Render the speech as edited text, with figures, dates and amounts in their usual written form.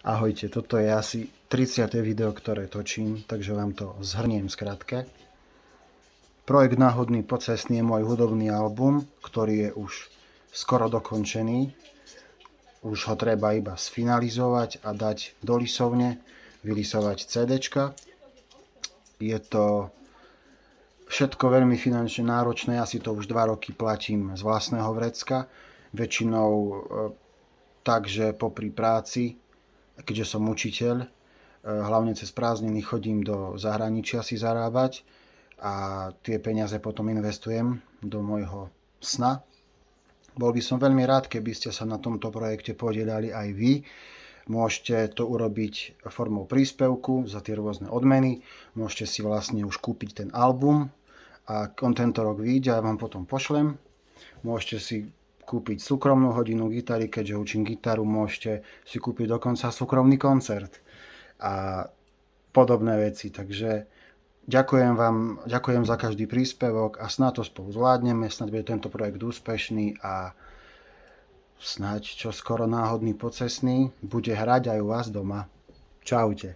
Ahojte, toto je asi 30. video, ktoré točím, takže vám to zhrniem skratke. Projekt Náhodný pocestný je môj hudobný album, ktorý je už skoro dokončený. Už ho treba iba sfinalizovať a dať do lisovne, vylisovať CDčka. Je to všetko veľmi finančne náročné, asi to už 2 roky platím z vlastného vrecka, väčšinou takže popri práci, keďže som učiteľ, hlavne cez prázdniny chodím do zahraničia si zarábať a tie peniaze potom investujem do môjho sna. Bol by som veľmi rád, keby ste sa na tomto projekte podielali aj vy. Môžete to urobiť formou príspevku za tie rôzne odmeny. Môžete si vlastne už kúpiť ten album a on tento rok vyjde a vám potom pošlem. Môžete si kúpiť súkromnú hodinu gitary, keďže učím gitaru, môžete si kúpiť dokonca súkromný koncert a podobné veci. Takže ďakujem za každý príspevok a snad to spolu zvládneme, snad bude tento projekt úspešný a snáď čoskoro Náhodný pocestný bude hrať aj u vás doma. Čaute.